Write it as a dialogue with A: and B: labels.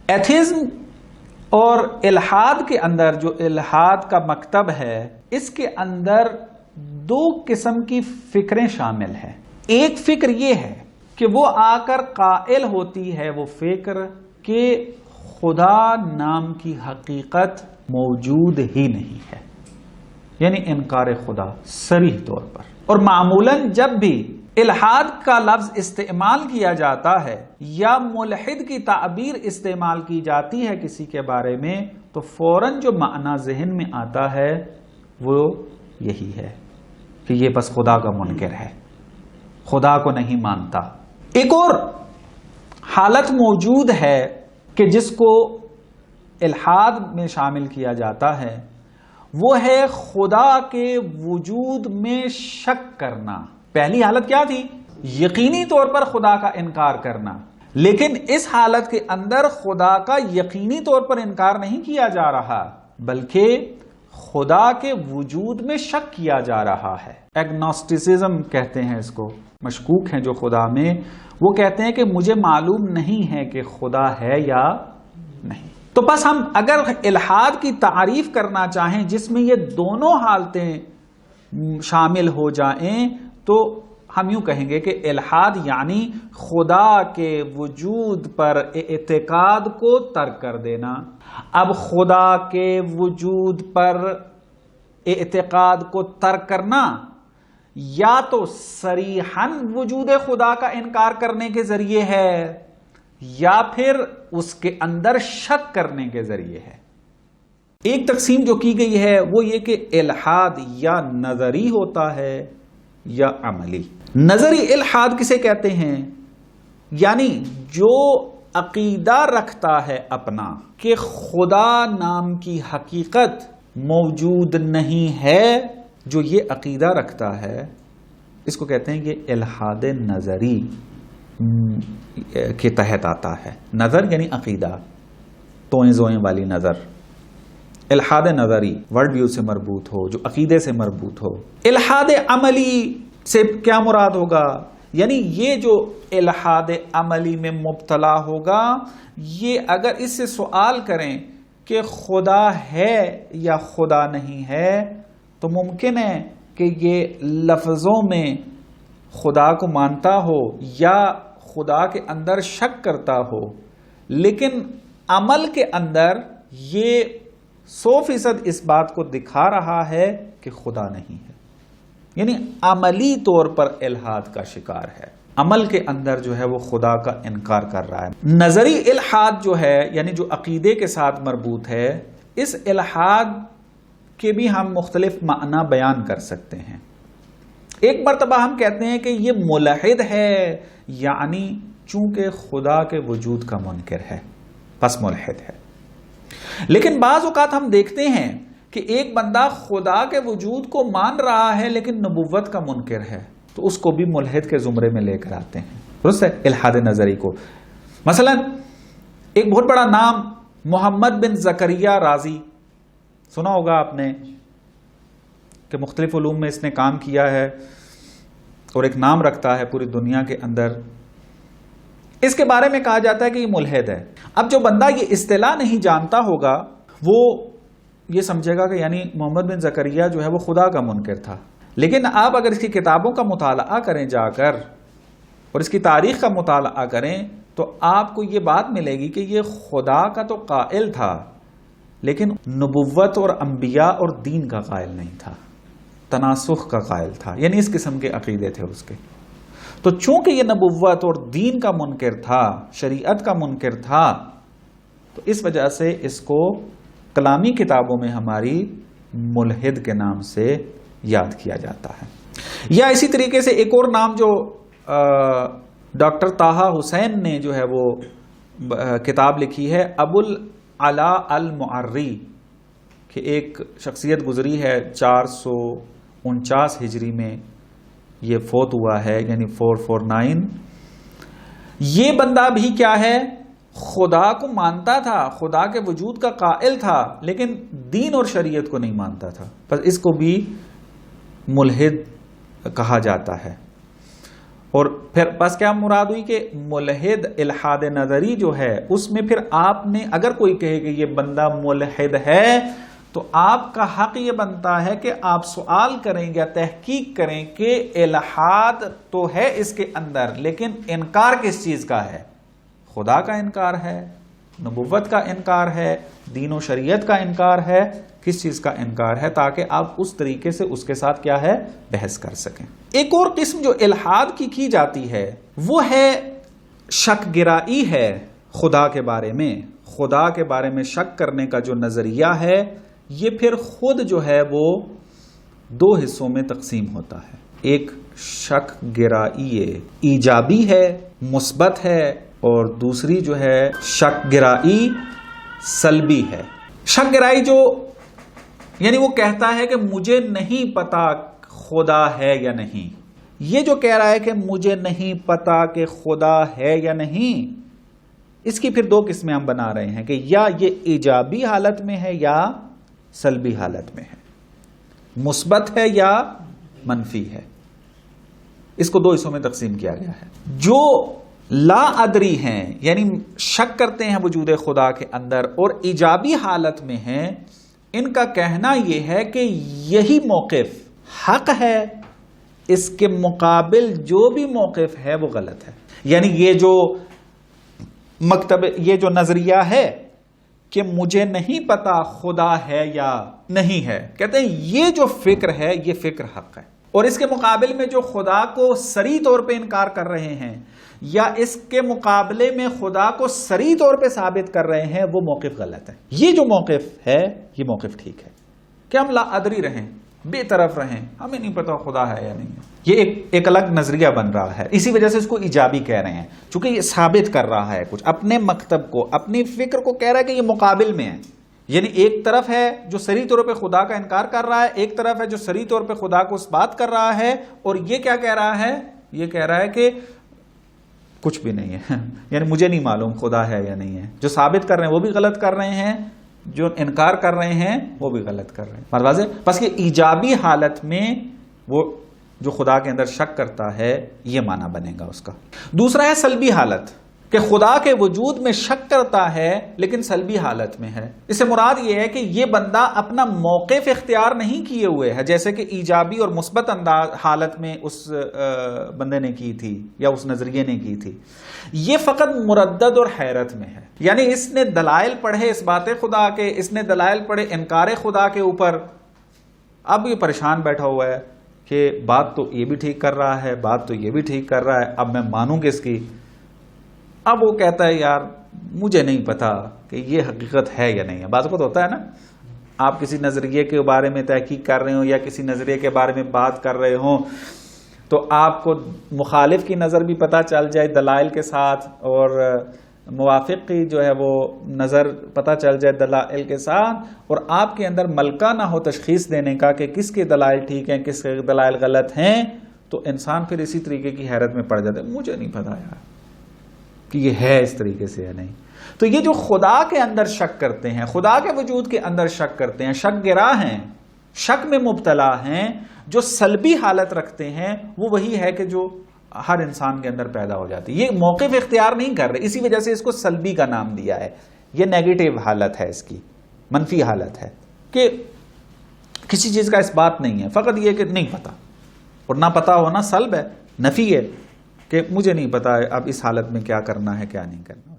A: Atheism اور الحاد کے اندر جو الحاد کا مکتب ہے، اس کے اندر دو قسم کی فکریں شامل ہیں۔ ایک فکر یہ ہے کہ وہ آ کر قائل ہوتی ہے وہ فکر کہ خدا نام کی حقیقت موجود ہی نہیں ہے، یعنی انکار خدا صریح طور پر۔ اور معمولاً جب بھی الحاد کا لفظ استعمال کیا جاتا ہے یا ملحد کی تعبیر استعمال کی جاتی ہے کسی کے بارے میں، تو فوراً جو معنی ذہن میں آتا ہے وہ یہی ہے کہ یہ بس خدا کا منکر ہے، خدا کو نہیں مانتا۔ ایک اور حالت موجود ہے کہ جس کو الحاد میں شامل کیا جاتا ہے، وہ ہے خدا کے وجود میں شک کرنا۔ پہلی حالت کیا تھی؟ یقینی طور پر خدا کا انکار کرنا، لیکن اس حالت کے اندر خدا کا یقینی طور پر انکار نہیں کیا جا رہا، بلکہ خدا کے وجود میں شک کیا جا رہا ہے۔ ایگنوسٹسزم کہتے ہیں اس کو، مشکوک ہیں جو خدا میں، وہ کہتے ہیں کہ مجھے معلوم نہیں ہے کہ خدا ہے یا نہیں۔ تو بس ہم اگر الحاد کی تعریف کرنا چاہیں جس میں یہ دونوں حالتیں شامل ہو جائیں، تو ہم یوں کہیں گے کہ الحاد یعنی خدا کے وجود پر اعتقاد کو ترک کر دینا۔ اب خدا کے وجود پر اعتقاد کو ترک کرنا یا تو صریحاً وجود خدا کا انکار کرنے کے ذریعے ہے یا پھر اس کے اندر شک کرنے کے ذریعے ہے۔ ایک تقسیم جو کی گئی ہے وہ یہ کہ الحاد یا نظری ہوتا ہے یا عملی۔ نظری الحاد کسے کہتے ہیں؟ یعنی جو عقیدہ رکھتا ہے اپنا کہ خدا نام کی حقیقت موجود نہیں ہے، جو یہ عقیدہ رکھتا ہے اس کو کہتے ہیں یہ الحاد نظری کے تحت آتا ہے۔ نظر یعنی عقیدہ، توئیں زوئیں والی نظر۔ الحاد نظری ورڈ ویو سے مربوط ہو، جو عقیدے سے مربوط ہو۔ الحاد عملی سے کیا مراد ہوگا؟ یعنی یہ جو الحاد عملی میں مبتلا ہوگا، یہ اگر اس سے سوال کریں کہ خدا ہے یا خدا نہیں ہے، تو ممکن ہے کہ یہ لفظوں میں خدا کو مانتا ہو یا خدا کے اندر شک کرتا ہو، لیکن عمل کے اندر یہ 100% اس بات کو دکھا رہا ہے کہ خدا نہیں ہے، یعنی عملی طور پر الحاد کا شکار ہے۔ عمل کے اندر جو ہے وہ خدا کا انکار کر رہا ہے۔ نظری الحاد جو ہے یعنی جو عقیدے کے ساتھ مربوط ہے، اس الحاد کے بھی ہم مختلف معنی بیان کر سکتے ہیں۔ ایک مرتبہ ہم کہتے ہیں کہ یہ ملحد ہے، یعنی چونکہ خدا کے وجود کا منکر ہے پس ملحد ہے۔ لیکن بعض اوقات ہم دیکھتے ہیں کہ ایک بندہ خدا کے وجود کو مان رہا ہے لیکن نبوت کا منکر ہے، تو اس کو بھی ملحد کے زمرے میں لے کر آتے ہیں، درست ہے، الحاد نظری کو۔ مثلا ایک بہت بڑا نام محمد بن زکریا رازی، سنا ہوگا آپ نے کہ مختلف علوم میں اس نے کام کیا ہے اور ایک نام رکھتا ہے پوری دنیا کے اندر۔ اس کے بارے میں کہا جاتا ہے کہ یہ ملحد ہے۔ اب جو بندہ یہ اصطلاح نہیں جانتا ہوگا وہ یہ سمجھے گا کہ یعنی محمد بن زکریا جو ہے وہ خدا کا منکر تھا، لیکن آپ اگر اس کی کتابوں کا مطالعہ کریں جا کر اور اس کی تاریخ کا مطالعہ کریں تو آپ کو یہ بات ملے گی کہ یہ خدا کا تو قائل تھا لیکن نبوت اور انبیاء اور دین کا قائل نہیں تھا، تناسخ کا قائل تھا، یعنی اس قسم کے عقیدے تھے اس کے۔ تو چونکہ یہ نبوت اور دین کا منکر تھا، شریعت کا منکر تھا، تو اس وجہ سے اس کو کلامی کتابوں میں ہماری ملحد کے نام سے یاد کیا جاتا ہے۔ یا اسی طریقے سے ایک اور نام جو ڈاکٹر طٰہٰ حسین نے جو ہے وہ کتاب لکھی ہے، ابو العلا المعری، کہ ایک شخصیت گزری ہے 449 ہجری میں یہ فوت ہوا ہے، یعنی 449۔ یہ بندہ بھی کیا ہے؟ خدا کو مانتا تھا، خدا کے وجود کا قائل تھا، لیکن دین اور شریعت کو نہیں مانتا تھا، بس اس کو بھی ملحد کہا جاتا ہے۔ اور پھر بس کیا مراد ہوئی کہ ملحد الحاد نظری جو ہے اس میں پھر آپ نے اگر کوئی کہے کہ یہ بندہ ملحد ہے تو آپ کا حق یہ بنتا ہے کہ آپ سوال کریں یا تحقیق کریں کہ الحاد تو ہے اس کے اندر، لیکن انکار کس چیز کا ہے؟ خدا کا انکار ہے، نبوت کا انکار ہے، دین و شریعت کا انکار ہے، کس چیز کا انکار ہے، تاکہ آپ اس طریقے سے اس کے ساتھ کیا ہے بحث کر سکیں۔ ایک اور قسم جو الحاد کی جاتی ہے وہ ہے شک گرائی ہے خدا کے بارے میں۔ خدا کے بارے میں شک کرنے کا جو نظریہ ہے یہ پھر خود جو ہے وہ دو حصوں میں تقسیم ہوتا ہے۔ ایک شک گرائی ایجابی ہے، مثبت ہے، اور دوسری جو ہے شک گرائی سلبی ہے۔ شک گرائی جو یعنی وہ کہتا ہے کہ مجھے نہیں پتا خدا ہے یا نہیں، یہ جو کہہ رہا ہے کہ مجھے نہیں پتا کہ خدا ہے یا نہیں، اس کی پھر دو قسمیں ہم بنا رہے ہیں کہ یا یہ ایجابی حالت میں ہے یا سلبی حالت میں ہے، مثبت ہے یا منفی ہے۔ اس کو دو حصوں میں تقسیم کیا گیا ہے۔ جو لا ادری ہیں یعنی شک کرتے ہیں وجود خدا کے اندر اور ایجابی حالت میں ہیں، ان کا کہنا یہ ہے کہ یہی موقف حق ہے، اس کے مقابل جو بھی موقف ہے وہ غلط ہے۔ یعنی یہ جو نظریہ ہے کہ مجھے نہیں پتا خدا ہے یا نہیں ہے، کہتے ہیں یہ جو فکر ہے یہ فکر حق ہے، اور اس کے مقابل میں جو خدا کو صریح طور پہ انکار کر رہے ہیں یا اس کے مقابلے میں خدا کو صریح طور پہ ثابت کر رہے ہیں وہ موقف غلط ہے۔ یہ جو موقف ہے یہ موقف ٹھیک ہے کہ ہم لا ادری رہیں، بے طرف رہیں، ہمیں نہیں پتا خدا ہے یا نہیں ہے۔ یہ ایک الگ نظریہ بن رہا ہے، اسی وجہ سے اس کو ایجابی کہہ رہے ہیں، چونکہ یہ ثابت کر رہا ہے کچھ اپنے مکتب کو، اپنی فکر کو کہہ رہا ہے کہ یہ مقابل میں ہے۔ یعنی ایک طرف ہے جو صریح طور پہ خدا کا انکار کر رہا ہے، ایک طرف ہے جو صریح طور پہ خدا کو اس بات کر رہا ہے، اور یہ کیا کہہ رہا ہے؟ یہ کہہ رہا ہے کہ کچھ بھی نہیں ہے، یعنی مجھے نہیں معلوم خدا ہے یا نہیں ہے۔ جو ثابت کر رہے ہیں وہ بھی غلط کر رہے ہیں، جو انکار کر رہے ہیں وہ بھی غلط کر رہے ہیں۔ بات واضح؟ بس کہ ایجابی حالت میں وہ جو خدا کے اندر شک کرتا ہے یہ معنی بنے گا اس کا۔ دوسرا ہے سلبی حالت، کہ خدا کے وجود میں شک کرتا ہے لیکن سلبی حالت میں ہے۔ اس سے مراد یہ ہے کہ یہ بندہ اپنا موقف اختیار نہیں کیے ہوئے ہے، جیسے کہ ایجابی اور مثبت حالت میں اس بندے نے کی تھی یا اس نظریے نے کی تھی۔ یہ فقط مردد اور حیرت میں ہے، یعنی اس نے دلائل پڑھے اس بات خدا کے، اس نے دلائل پڑھے انکار خدا کے اوپر، اب یہ پریشان بیٹھا ہوا ہے کہ بات تو یہ بھی ٹھیک کر رہا ہے، بات تو یہ بھی ٹھیک کر رہا ہے، اب میں مانوں کس کی؟ اب وہ کہتا ہے یار مجھے نہیں پتا کہ یہ حقیقت ہے یا نہیں ہے۔ بعض وقت ہوتا ہے نا، آپ کسی نظریے کے بارے میں تحقیق کر رہے ہوں یا کسی نظریے کے بارے میں بات کر رہے ہوں تو آپ کو مخالف کی نظر بھی پتہ چل جائے دلائل کے ساتھ، اور موافق کی جو ہے وہ نظر پتہ چل جائے دلائل کے ساتھ، اور آپ کے اندر ملکہ نہ ہو تشخیص دینے کا کہ کس کے دلائل ٹھیک ہیں کس کے دلائل غلط ہیں، تو انسان پھر اسی طریقے کی حیرت میں پڑ جاتا ہے، مجھے نہیں پتا یار کہ یہ ہے اس طریقے سے یا نہیں۔ تو یہ جو خدا کے اندر شک کرتے ہیں، خدا کے وجود کے اندر شک کرتے ہیں، شک گرا ہیں، شک میں مبتلا ہیں، جو سلبی حالت رکھتے ہیں، وہ وہی ہے کہ جو ہر انسان کے اندر پیدا ہو جاتی ہے۔ یہ موقف اختیار نہیں کر رہے، اسی وجہ سے اس کو سلبی کا نام دیا ہے۔ یہ نیگیٹو حالت ہے، اس کی منفی حالت ہے کہ کسی چیز کا اس بات نہیں ہے، فقط یہ کہ نہیں پتا، اور نہ پتا ہونا سلب ہے، نفی ہے کہ مجھے نہیں پتا اب اس حالت میں کیا کرنا ہے کیا نہیں کرنا۔